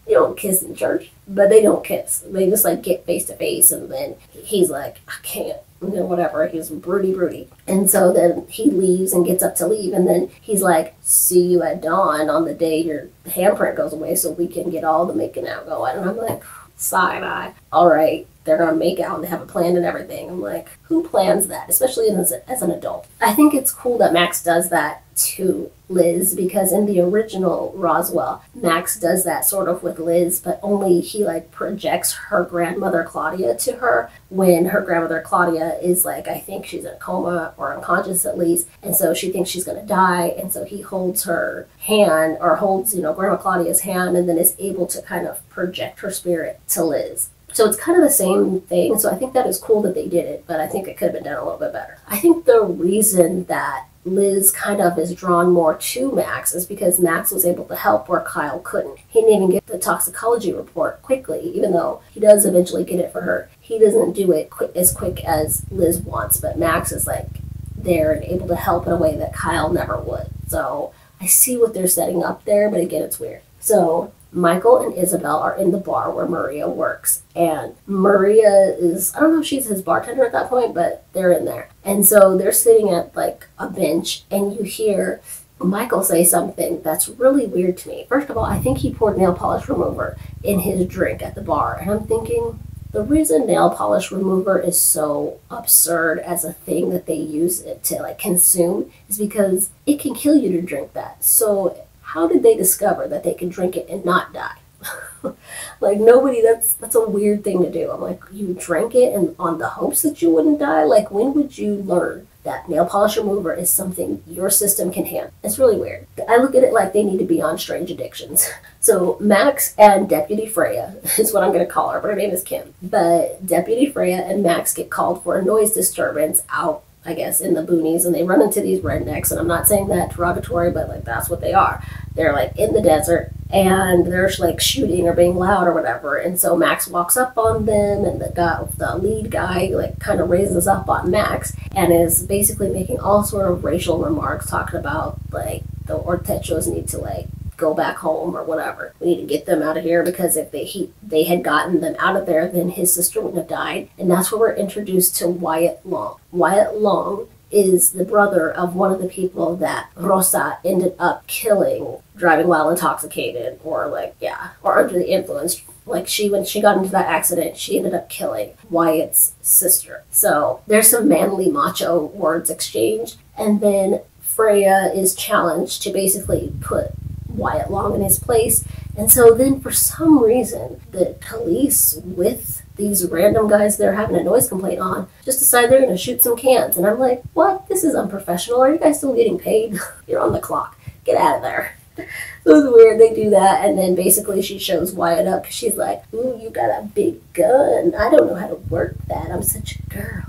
S1: You don't kiss in church. But they don't kiss. They just like get face to face, and then he's like, I can't, whatever. He's broody. And so then he leaves and gets up to leave, and then he's like, see you at dawn on the day your handprint goes away so we can get all the making out going. And I'm like, side eye. All right, they're going to make out and they have a plan and everything. I'm like, who plans that, especially as an adult? I think it's cool that Max does that to Liz, because in the original Roswell, Max does that sort of with Liz, but only he like projects her grandmother Claudia to her when her grandmother Claudia is like, I think she's in a coma or unconscious at least, and so she thinks she's going to die, and so he holds her hand, or holds, Grandma Claudia's hand, and then is able to kind of project her spirit to Liz. So it's kind of the same thing. So I think that is cool that they did it, but I think it could have been done a little bit better. I think the reason that Liz kind of is drawn more to Max is because Max was able to help where Kyle couldn't. He didn't even get the toxicology report quickly, even though he does eventually get it for her. He doesn't do it as quick as Liz wants, but Max is like there and able to help in a way that Kyle never would. So I see what they're setting up there, but again, it's weird. So Michael and Isabel are in the bar where Maria works, and Maria is, I don't know if she's his bartender at that point, but they're in there. And so they're sitting at like a bench, and you hear Michael say something that's really weird to me. First of all, I think he poured nail polish remover in his drink at the bar, and I'm thinking, the reason nail polish remover is so absurd as a thing that they use it to like consume is because it can kill you to drink that. So how did they discover that they can drink it and not die? Like, nobody, that's a weird thing to do. I'm like, you drank it and on the hopes that you wouldn't die? Like, when would you learn that nail polish remover is something your system can handle? It's really weird. I look at it like they need to be on strange addictions. So Max and Deputy Freya is what I'm going to call her, but her name is Kim. But Deputy Freya and Max get called for a noise disturbance out, I guess, in the boonies, and they run into these rednecks, and I'm not saying that derogatory, but like that's what they are. They're like in the desert, and they're like shooting or being loud or whatever, and so Max walks up on them, and the lead guy like kind of raises up on Max and is basically making all sort of racial remarks, talking about like the Ortechos need to like go back home or whatever. We need to get them out of here, because if they had gotten them out of there, then his sister wouldn't have died. And that's where we're introduced to Wyatt Long. Wyatt Long is the brother of one of the people that Rosa ended up killing, driving while intoxicated, or under the influence. Like when she got into that accident, she ended up killing Wyatt's sister. So there's some manly macho words exchanged, and then Freya is challenged to basically put Wyatt Long in his place. And so then for some reason the police, with these random guys they're having a noise complaint on, just decide they're going to shoot some cans. And I'm like, what? This is unprofessional. Are you guys still getting paid? You're on the clock. Get out of there. So it's weird. They do that, and then basically she shows Wyatt up because she's like, ooh, you got a big gun. I don't know how to work that. I'm such a girl.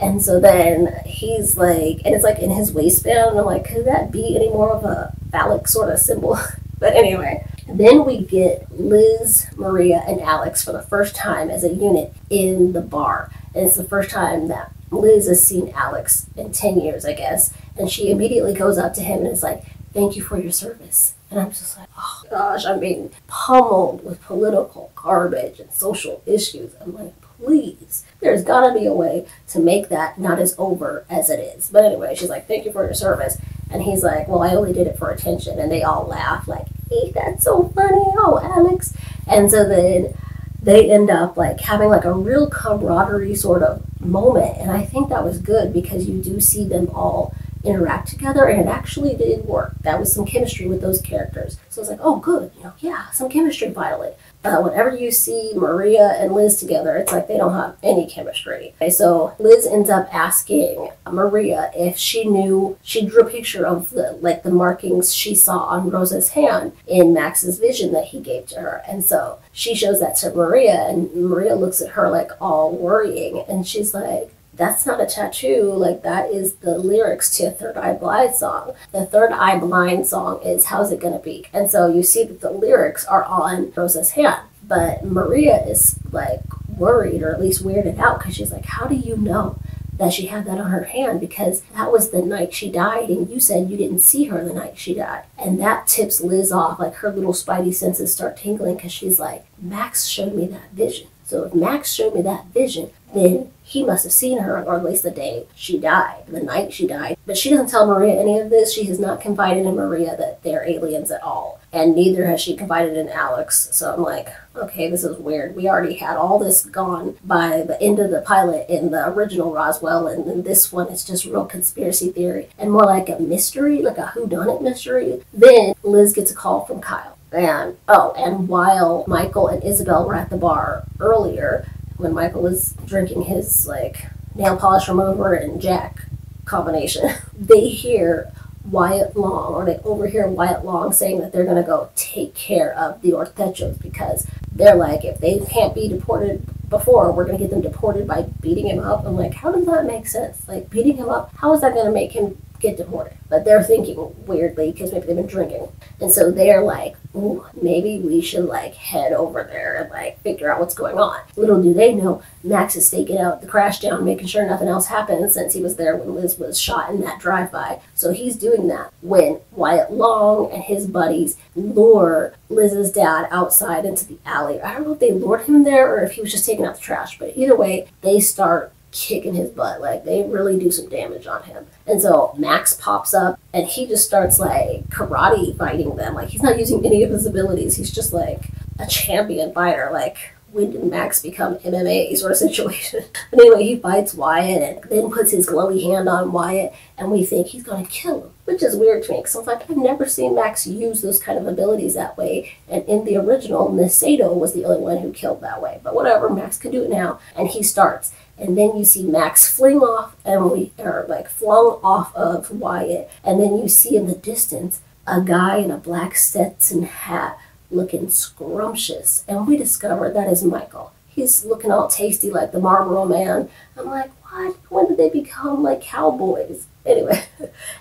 S1: And so then he's like, and it's like in his waistband, and I'm like, could that be any more of a phallic sort of symbol? But anyway, then we get Liz, Maria, and Alex for the first time as a unit in the bar. And it's the first time that Liz has seen Alex in 10 years, I guess. And she immediately goes up to him and is like, thank you for your service. And I'm just like, oh gosh, I'm being pummeled with political garbage and social issues. I'm like, please, there's gotta be a way to make that not as over as it is. But anyway, she's like, thank you for your service. And he's like, well, I only did it for attention. And they all laugh like, hey, that's so funny. Oh, Alex. And so then they end up like having like a real camaraderie sort of moment. And I think that was good, because you do see them all interact together, and it actually did work. That was some chemistry with those characters. So I was like, oh, good, yeah, some chemistry finally. Whenever you see Maria and Liz together, it's like they don't have any chemistry. Okay, so Liz ends up asking Maria if she knew. She drew a picture of the markings she saw on Rosa's hand in Max's vision that he gave to her, and so she shows that to Maria, and Maria looks at her like all worrying, and she's like, that's not a tattoo, like that is the lyrics to a Third Eye Blind song. The Third Eye Blind song is How's It Gonna Be? And so you see that the lyrics are on Rosa's hand. But Maria is like worried, or at least weirded out, because she's like, how do you know that she had that on her hand? Because that was the night she died, and you said you didn't see her the night she died. And that tips Liz off, like her little spidey senses start tingling, because she's like, Max showed me that vision. So if Max showed me that vision, then he must have seen her, or at least the day she died, the night she died. But she doesn't tell Maria any of this. She has not confided in Maria that they're aliens at all. And neither has she confided in Alex. So I'm like, okay, this is weird. We already had all this gone by the end of the pilot in the original Roswell, and in this one it's just real conspiracy theory and more like a mystery, like a whodunit mystery. Then Liz gets a call from Kyle. And while Michael and Isabel were at the bar earlier, when Michael was drinking his like nail polish remover and Jack combination, they hear Wyatt Long, or they overhear Wyatt Long saying that they're going to go take care of the Ortechos, because they're like, if they can't be deported before, we're going to get them deported by beating him up. I'm like, how does that make sense? Like, beating him up, how is that going to make him get deported? But they're thinking weirdly, because maybe they've been drinking. And so they're like, ooh, maybe we should like head over there and like figure out what's going on. Little do they know, Max is staking out the crash down, making sure nothing else happens, since he was there when Liz was shot in that drive-by. So he's doing that when Wyatt Long and his buddies lure Liz's dad outside into the alley. I don't know if they lured him there or if he was just taking out the trash, but either way, they start kicking his butt. Like, they really do some damage on him. And so Max pops up and he just starts like karate fighting them. Like, he's not using any of his abilities. He's just like a champion fighter. Like, when did Max become MMA sort of situation? But anyway, he fights Wyatt and then puts his glowy hand on Wyatt, and we think he's going to kill him, which is weird to me, because I'm like, I've never seen Max use those kind of abilities that way. And in the original, Macedo was the only one who killed that way. But whatever, Max can do it now, and he starts. And then you see Max fling off, and we are like flung off of Wyatt, and then you see in the distance a guy in a black Stetson hat looking scrumptious, and we discover that is Michael. He's looking all tasty like the Marlboro Man. I'm like, what? When did they become like cowboys? Anyway,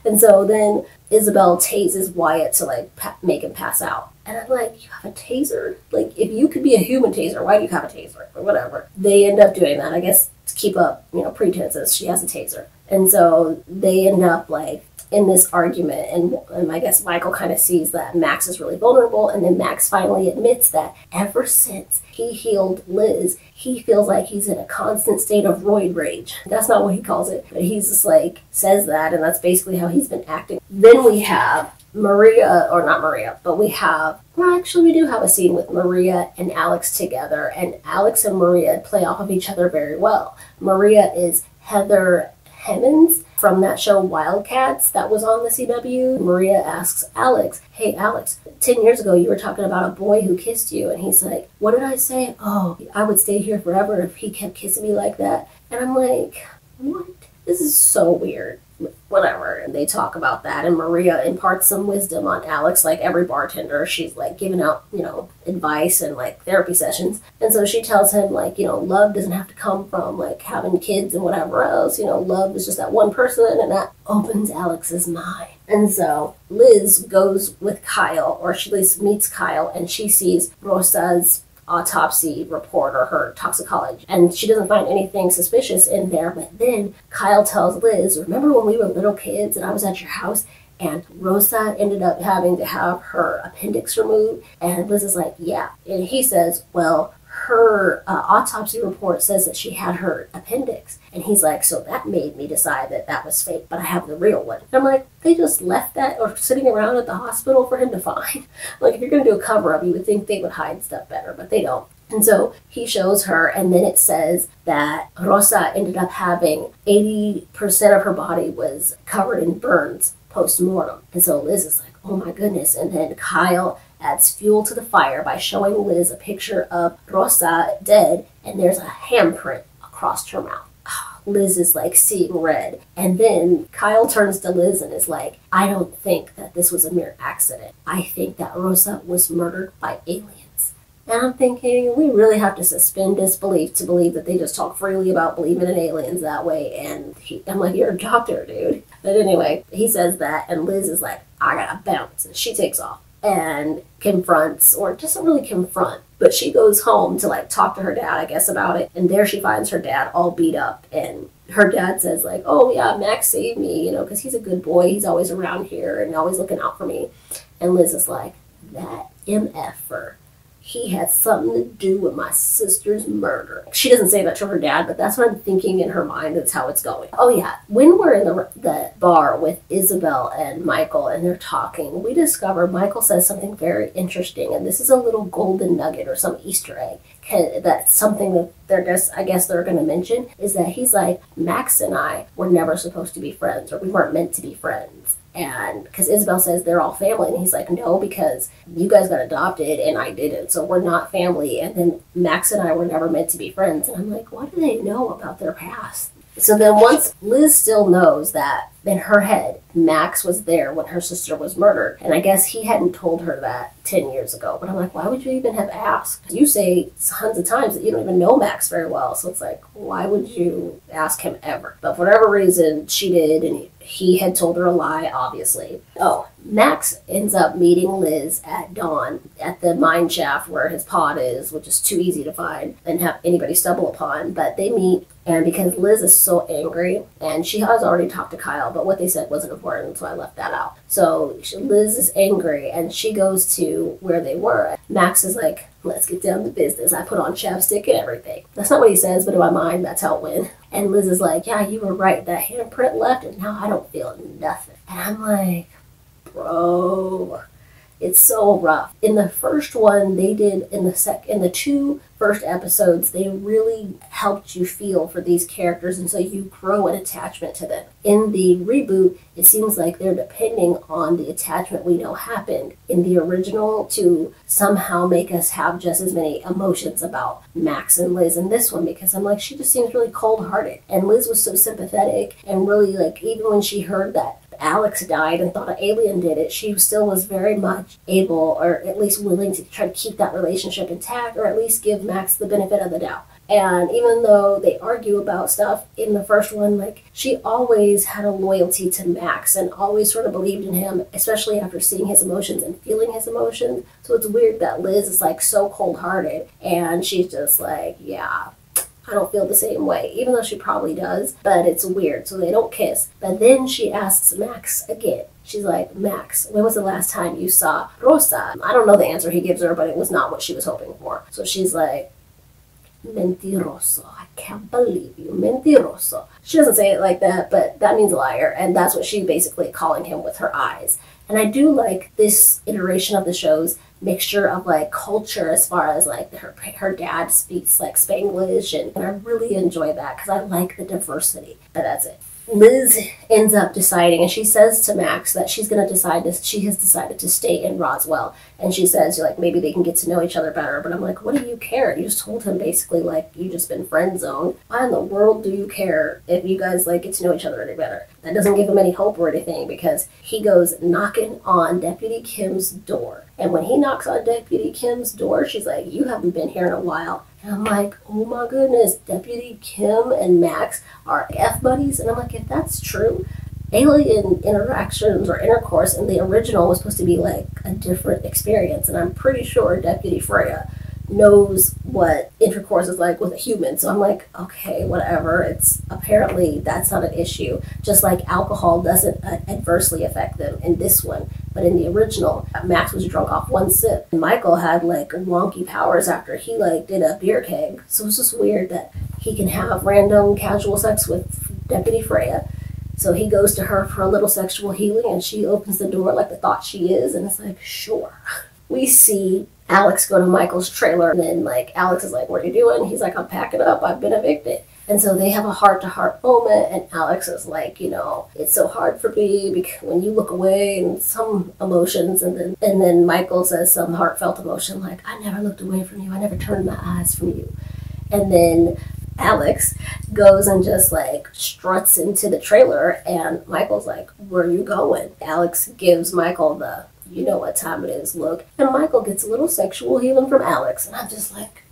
S1: and so then Isabel tases Wyatt to like make him pass out. And I'm like, you have a taser? Like, if you could be a human taser, why do you have a taser? Or whatever. They end up doing that, I guess, to keep up, pretenses. She has a taser. And so they end up like in this argument, and I guess Michael kind of sees that Max is really vulnerable, and then Max finally admits that ever since he healed Liz, he feels like he's in a constant state of roid rage. That's not what he calls it, but he's just like, says that, and that's basically how he's been acting. Then we have Maria, or not Maria, but we do have a scene with Maria and Alex together, and Alex and Maria play off of each other very well. Maria is Heather Hemmons from that show Wildcats that was on the CW. Maria asks Alex, hey Alex, 10 years ago you were talking about a boy who kissed you, and he's like, what did I say? Oh, I would stay here forever if he kept kissing me like that. And I'm like, what? This is so weird. Whatever. And they talk about that, and Maria imparts some wisdom on Alex, like every bartender. She's like giving out, advice and like therapy sessions. And so she tells him like, love doesn't have to come from like having kids and whatever else. Love is just that one person, and that opens Alex's mind. And so Liz goes with Kyle, or she at least meets Kyle, and she sees Rosa's autopsy report, or her toxicology, and she doesn't find anything suspicious in there. But then Kyle tells Liz, remember when we were little kids and I was at your house and Rosa ended up having to have her appendix removed? And Liz is like, yeah. And he says, well, her autopsy report says that she had her appendix. And he's like, so that made me decide that that was fake, but I have the real one. And I'm like, they just left that or sitting around at the hospital for him to find? Like, if you're going to do a cover-up, you would think they would hide stuff better, but they don't. And so he shows her, and then it says that Rosa ended up having 80% of her body was covered in burns post-mortem. And so Liz is like, oh my goodness. And then Kyle adds fuel to the fire by showing Liz a picture of Rosa dead, and there's a handprint across her mouth. Liz is like seeing red. And then Kyle turns to Liz and is like, I don't think that this was a mere accident. I think that Rosa was murdered by aliens. And I'm thinking, we really have to suspend disbelief to believe that they just talk freely about believing in aliens that way. And I'm like, you're a doctor, dude. But anyway, he says that, and Liz is like, I gotta bounce. And she takes off and confronts, or doesn't really confront, but she goes home to like talk to her dad, I guess, about it. And there she finds her dad all beat up, and her dad says like, oh yeah, Max saved me, you know, because he's a good boy, he's always around here and always looking out for me. And Liz is like, that MFer, he had something to do with my sister's murder. She doesn't say that to her dad, but that's what I'm thinking in her mind. That's how it's going. Oh yeah, when we're in the bar with Isabel and Michael and they're talking, we discover Michael says something very interesting, and this is a little golden nugget or some Easter egg. That's something that I guess they're going to mention, is that he's like, Max and I were never supposed to be friends, or we weren't meant to be friends. And because Isabel says they're all family, and he's like, no, because you guys got adopted and I didn't, so we're not family. And then Max and I were never meant to be friends. And I'm like, what do they know about their past? So then once Liz still knows that in her head, Max was there when her sister was murdered. And I guess he hadn't told her that 10 years ago. But I'm like, why would you even have asked? You say tons of times that you don't even know Max very well. So it's like, why would you ask him ever? But for whatever reason, she did, and he had told her a lie, obviously. Oh, Max ends up meeting Liz at dawn at the mine shaft where his pod is, which is too easy to find and have anybody stumble upon. But they meet, and because Liz is so angry, and she has already talked to Kyle, but what they said wasn't important, so I left that out. So Liz is angry, and she goes to where they were. Max is like, let's get down to business. I put on chapstick and everything. That's not what he says, but in my mind, that's how it went. And Liz is like, yeah, you were right. That handprint left, and now I don't feel nothing. And I'm like, bro, it's so rough. In the first one, they did, in the two first episodes, they really helped you feel for these characters, and so you grow an attachment to them. In the reboot, it seems like they're depending on the attachment we know happened in the original to somehow make us have just as many emotions about Max and Liz in this one, because I'm like, she just seems really cold-hearted, and Liz was so sympathetic, and really, like, even when she heard that Alex died and thought an alien did it, she still was very much able, or at least willing, to try to keep that relationship intact, or at least give Max the benefit of the doubt. And even though they argue about stuff in the first one, like, she always had a loyalty to Max and always sort of believed in him, especially after seeing his emotions and feeling his emotions. So it's weird that Liz is like so cold-hearted and she's just like, yeah, I don't feel the same way, even though she probably does, but it's weird. So they don't kiss. But then she asks Max again. She's like, Max, when was the last time you saw Rosa? I don't know the answer he gives her, but it was not what she was hoping for. So she's like, mentiroso. I can't believe you. Mentiroso. She doesn't say it like that, but that means liar. And that's what she basically calling him with her eyes. And I do like this iteration of the show's mixture of like culture, as far as like her dad speaks like Spanglish, and I really enjoy that because I like the diversity. But that's it. Liz ends up deciding, and she says to Max that she has decided to stay in Roswell. And she says, like, maybe they can get to know each other better. But I'm like, what do you care? You just told him basically, like, you just been friend zoned. Why in the world do you care if you guys, like, get to know each other any better? That doesn't give him any hope or anything, because he goes knocking on Deputy Kim's door. And when he knocks on Deputy Kim's door, she's like, you haven't been here in a while. And I'm like, oh my goodness, Deputy Kim and Max are F-buddies? And I'm like, if that's true, alien interactions or intercourse in the original was supposed to be like a different experience. And I'm pretty sure Deputy Freya knows what intercourse is like with a human. So I'm like, okay, whatever. It's apparently that's not an issue. Just like alcohol doesn't adversely affect them in this one. But in the original, Max was drunk off one sip. And Michael had like wonky powers after he like did a beer keg. So it's just weird that he can have random casual sex with Deputy Freya. So he goes to her for a little sexual healing, and she opens the door like the thought she is, and it's like, sure. We see Alex go to Michael's trailer, and then like Alex is like, "What are you doing?" He's like, "I'm packing up. I've been evicted." And so they have a heart-to-heart moment, and Alex is like, it's so hard for me because when you look away, and some emotions, and then Michael says some heartfelt emotion like, "I never looked away from you. I never turned my eyes from you." And then Alex goes and just like struts into the trailer, and Michael's like, "Where are you going?" Alex gives Michael the "you know what time it is" look, and Michael gets a little sexual healing from Alex, and I'm just like,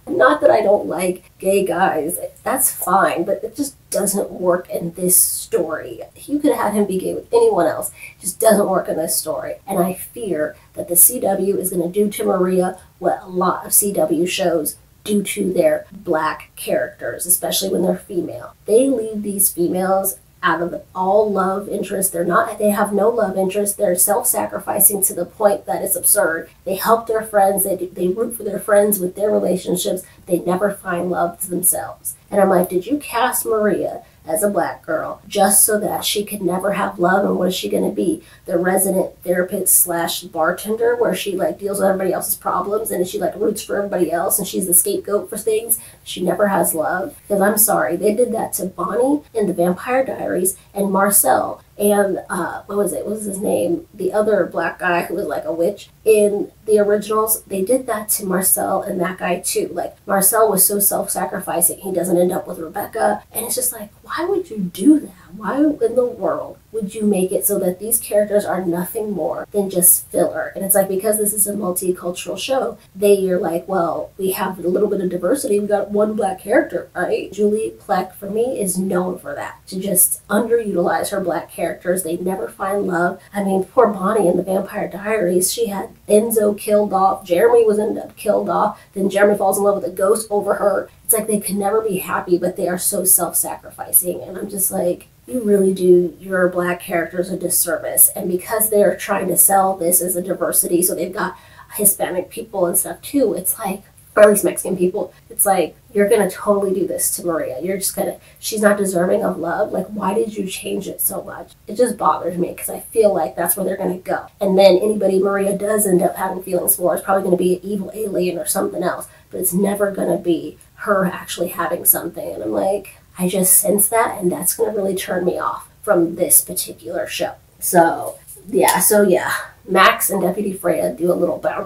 S1: not that I don't like gay guys, that's fine, but it just doesn't work in this story. You could have had him be gay with anyone else. It just doesn't work in this story. And I fear that the CW is going to do to Maria what a lot of CW shows do to their black characters, especially when they're female. They leave these females out of all love interest. They have no love interest. They're self-sacrificing to the point that it's absurd. They help their friends. They root for their friends with their relationships. They never find love to themselves. And I'm like, did you cast Maria as a black girl just so that she could never have love? And what is she going to be? The resident therapist slash bartender where she like deals with everybody else's problems and she like roots for everybody else and she's the scapegoat for things. She never has love. Because I'm sorry, they did that to Bonnie in the Vampire Diaries and Marcel and what was his name? The other black guy who was like a witch in the originals. They did that to Marcel and that guy too. Like Marcel was so self-sacrificing, he doesn't end up with Rebecca, and it's just like, why would you do that? Why in the world would you make it so that these characters are nothing more than just filler? And it's like, because this is a multicultural show, you're like, well, we have a little bit of diversity. We got one black character, right? Julie Plec, for me, is known for that. To just underutilize her black characters. They never find love. I mean, poor Bonnie in the Vampire Diaries, she had Enzo killed off. Jeremy was ended up killed off. Then Jeremy falls in love with a ghost over her. It's like they can never be happy, but they are so self-sacrificing. And I'm just like, you really do your black characters a disservice. And because they're trying to sell this as a diversity, so they've got Hispanic people and stuff too, it's like, or at least Mexican people, it's like, you're going to totally do this to Maria. You're just going to, she's not deserving of love. Like, why did you change it so much? It just bothers me because I feel like that's where they're going to go. And then anybody Maria does end up having feelings for is probably going to be an evil alien or something else. But it's never going to be her actually having something. And I'm like, I just sense that, and that's going to really turn me off from this particular show. So yeah. Max and Deputy Freya do a little bow,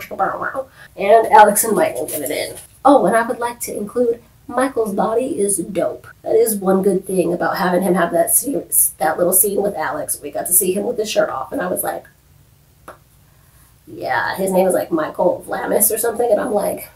S1: and Alex and Michael get it in. Oh, and I would like to include Michael's body is dope. That is one good thing about having him have that little scene with Alex. We got to see him with his shirt off, and I was like, yeah, his name is like Michael Vlamis or something, and I'm like,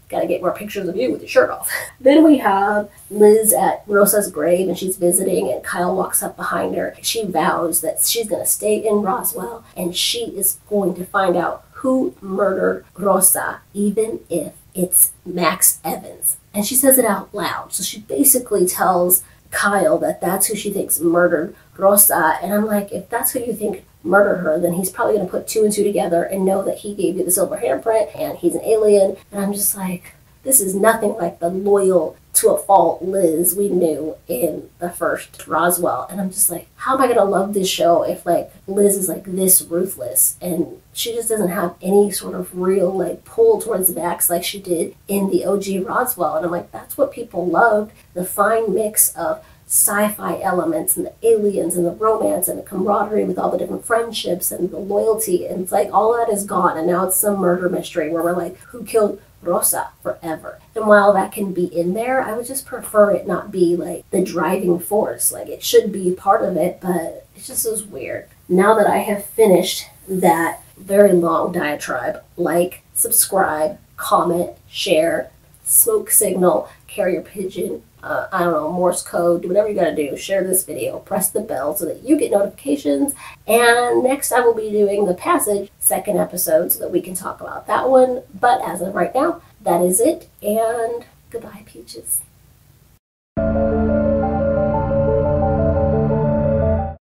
S1: gotta get more pictures of you with your shirt off. Then we have Liz at Rosa's grave, and she's visiting, and Kyle walks up behind her. She vows that she's gonna stay in Roswell, and she is going to find out who murdered Rosa, even if it's Max Evans. And she says it out loud. So she basically tells Kyle that that's who she thinks murdered Rosa. And I'm like, if that's who you think murdered her, then he's probably going to put two and two together and know that he gave you the silver handprint and he's an alien. And I'm just like, this is nothing like the loyal to a fault Liz we knew in the first Roswell. And I'm just like, how am I going to love this show if like Liz is like this ruthless and she just doesn't have any sort of real like pull towards Max like she did in the OG Roswell. And I'm like, that's what people loved, the fine mix of sci-fi elements and the aliens and the romance and the camaraderie with all the different friendships and the loyalty. And it's like all that is gone, and now it's some murder mystery where we're like, who killed Rosa forever? And while that can be in there, I would just prefer it not be like the driving force. Like it should be part of it, but it just is weird. Now that I have finished that very long diatribe, like, subscribe, comment, share, smoke signal, carrier pigeon, I don't know, Morse code, do whatever you gotta do. Share this video, press the bell so that you get notifications. And next I will be doing The Passage, second episode, so that we can talk about that one. But as of right now, that is it, and goodbye, peaches.